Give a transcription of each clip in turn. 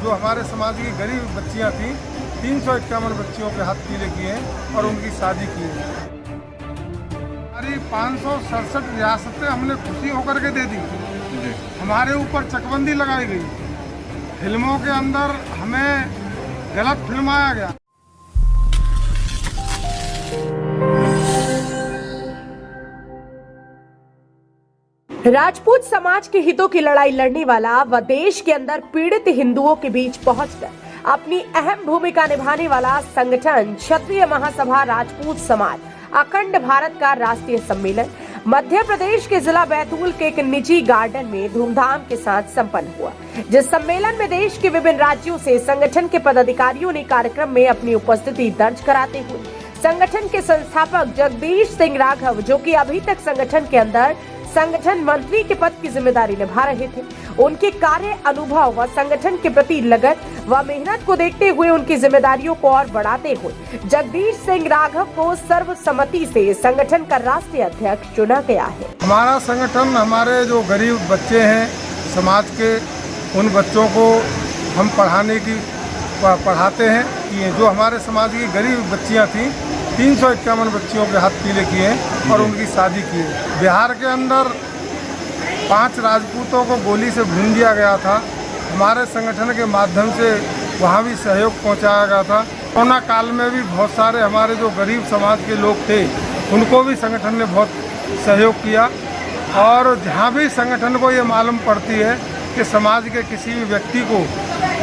जो हमारे समाज की गरीब बच्चियां थीं, 351 बच्चियों के हाथ पीले किए हैं और उनकी शादी की है। हमारी 567 रियासतें हमने खुशी होकर के दे दी। हमारे ऊपर चकबंदी लगाई गई, फिल्मों के अंदर हमें गलत फिल्माया गया। राजपूत समाज के हितों की लड़ाई लड़ने वाला व देश के अंदर पीड़ित हिंदुओं के बीच पहुंचकर अपनी अहम भूमिका निभाने वाला संगठन क्षत्रिय महासभा राजपूत समाज अखंड भारत का राष्ट्रीय सम्मेलन मध्य प्रदेश के जिला बैतूल के एक निजी गार्डन में धूमधाम के साथ संपन्न हुआ। जिस सम्मेलन में देश के विभिन्न राज्यों से संगठन के पदाधिकारियों ने कार्यक्रम में अपनी उपस्थिति दर्ज कराते हुए संगठन के संस्थापक जगदीश सिंह राघव, जो कि अभी तक संगठन के अंदर संगठन मंत्री के पद की जिम्मेदारी निभा रहे थे, उनके कार्य अनुभव व संगठन के प्रति लगन व मेहनत को देखते हुए उनकी जिम्मेदारियों को और बढ़ाते हुए जगदीश सिंह राघव को सर्वसम्मति से संगठन का राष्ट्रीय अध्यक्ष चुना गया है। हमारा संगठन हमारे जो गरीब बच्चे हैं समाज के, उन बच्चों को हम पढ़ाते हैं कि जो हमारे समाज की गरीब बच्चियां थीं, 351 बच्चियों के हाथ पीले किए और उनकी शादी की है। बिहार के अंदर 5 राजपूतों को गोली से भून दिया गया था। हमारे संगठन के माध्यम से वहाँ भी सहयोग पहुँचाया गया था। कोरोना काल में भी बहुत सारे हमारे जो गरीब समाज के लोग थे, उनको भी संगठन ने बहुत सहयोग किया। और जहाँ भी संगठन को ये मालूम पड़ती है कि समाज के किसी भी व्यक्ति को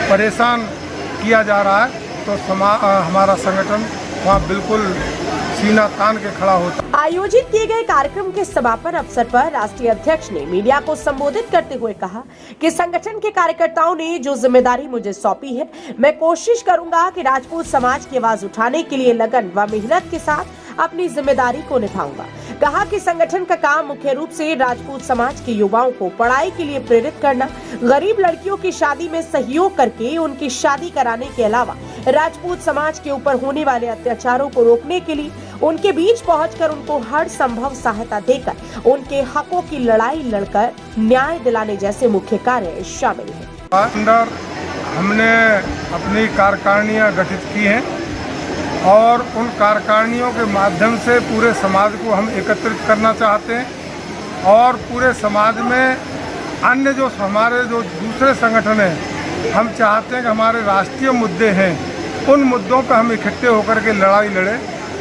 परेशान किया जा रहा है, तो हमारा संगठन वहाँ बिल्कुल सीना तान के खड़ा होता। आयोजित किए गए कार्यक्रम के समापन अवसर पर राष्ट्रीय अध्यक्ष ने मीडिया को संबोधित करते हुए कहा कि संगठन के कार्यकर्ताओं ने जो जिम्मेदारी मुझे सौंपी है, मैं कोशिश करूंगा कि राजपूत समाज की आवाज उठाने के लिए लगन व मेहनत के साथ अपनी जिम्मेदारी को निभाऊंगा। कहा कि संगठन का काम मुख्य रूप से राजपूत समाज के युवाओं को पढ़ाई के लिए प्रेरित करना, गरीब लड़कियों की शादी में सहयोग करके उनकी शादी कराने के अलावा राजपूत समाज के ऊपर होने वाले अत्याचारों को रोकने के लिए उनके बीच पहुंचकर उनको हर संभव सहायता देकर उनके हकों की लड़ाई लड़कर न्याय दिलाने जैसे मुख्य कार्य शामिल हैं। अंदर हमने अपनी कार्यकारिणियां गठित की हैं और उन कार्यकारिणियों के माध्यम से पूरे समाज को हम एकत्रित करना चाहते हैं और पूरे समाज में अन्य जो हमारे जो दूसरे संगठन हैं, हम चाहते हैं कि हमारे राष्ट्रीय मुद्दे हैं, उन मुद्दों पर हम इकट्ठे होकर के लड़ाई लड़े।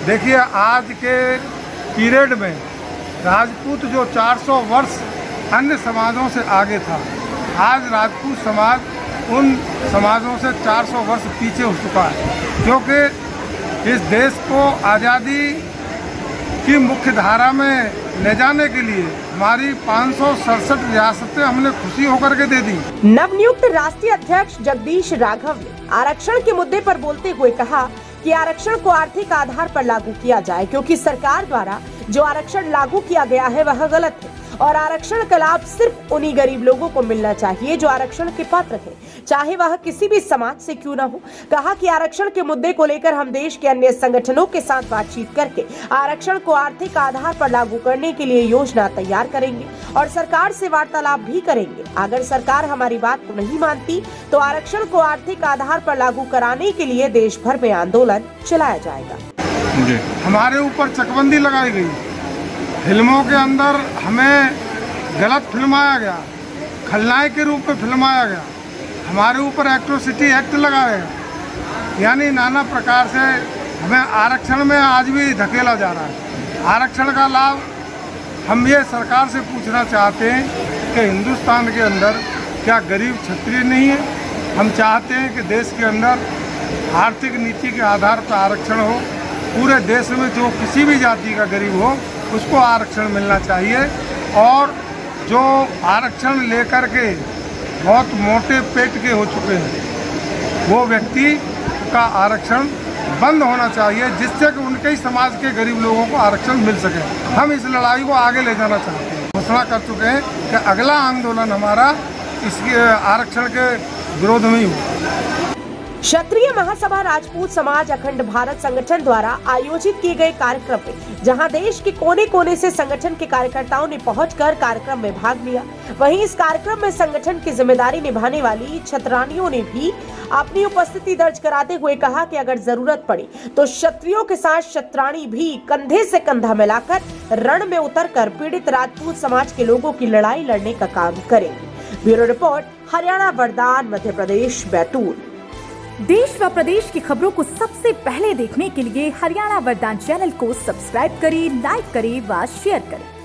देखिए, आज के पीरियड में राजपूत जो 400 वर्ष अन्य समाजों से आगे था, आज राजपूत समाज उन समाजों से 400 वर्ष पीछे हो चुका है, क्योंकि इस देश को आज़ादी की मुख्य धारा में ले जाने के लिए हमारी 567 रियासतें हमने खुशी होकर के दे दी। नवनियुक्त राष्ट्रीय अध्यक्ष जगदीश राघव ने आरक्षण के मुद्दे पर बोलते हुए कहा कि आरक्षण को आर्थिक आधार पर लागू किया जाए, क्योंकि सरकार द्वारा जो आरक्षण लागू किया गया है वह गलत है और आरक्षण का लाभ सिर्फ उन्हीं गरीब लोगों को मिलना चाहिए जो आरक्षण के पात्र है, चाहे वह किसी भी समाज से क्यों न हो। कहा कि आरक्षण के मुद्दे को लेकर हम देश के अन्य संगठनों के साथ बातचीत करके आरक्षण को आर्थिक आधार पर लागू करने के लिए योजना तैयार करेंगे और सरकार से वार्तालाप भी करेंगे। अगर सरकार हमारी बात को नहीं मानती तो आरक्षण को आर्थिक आधार पर लागू कराने के लिए देश भर में आंदोलन चलाया जाएगा। हमारे ऊपर चकबंदी लगाई गई, फिल्मों के अंदर हमें गलत फिल्माया गया, खलनायक के रूप में फिल्माया गया, हमारे ऊपर एट्रोसिटी एक्ट लगाया गया, यानी नाना प्रकार से हमें आरक्षण में आज भी धकेला जा रहा है। आरक्षण का लाभ हम ये सरकार से पूछना चाहते हैं कि हिंदुस्तान के अंदर क्या गरीब क्षत्रिय नहीं है? हम चाहते हैं कि देश के अंदर आर्थिक नीति के आधार पर आरक्षण हो, पूरे देश में जो किसी भी जाति का गरीब हो उसको आरक्षण मिलना चाहिए। और जो आरक्षण लेकर के बहुत मोटे पेट के हो चुके हैं, वो व्यक्ति का आरक्षण बंद होना चाहिए, जिससे कि उनके ही समाज के गरीब लोगों को आरक्षण मिल सके। हम इस लड़ाई को आगे ले जाना चाहते हैं। घोषणा कर चुके हैं कि अगला आंदोलन हमारा इसके आरक्षण के विरोध में ही होगा। क्षत्रिय महासभा राजपूत समाज अखंड भारत संगठन द्वारा आयोजित किए गए कार्यक्रम में जहां देश के कोने कोने से संगठन के कार्यकर्ताओं ने पहुंचकर कार्यक्रम में भाग लिया, वहीं इस कार्यक्रम में संगठन की जिम्मेदारी निभाने वाली छतरानियों ने भी अपनी उपस्थिति दर्ज कराते हुए कहा कि अगर जरूरत पड़ी तो क्षत्रियों के साथ छतरानी भी कंधे से कंधा मिलाकर रण में उतरकर पीड़ित राजपूत समाज के लोगों की लड़ाई लड़ने का काम करेंगे। ब्यूरो रिपोर्ट, हरियाणा वरदान, मध्य प्रदेश, बैतूल। देश व प्रदेश की खबरों को सबसे पहले देखने के लिए हरियाणा वरदान चैनल को सब्सक्राइब करें, लाइक करें व शेयर करें।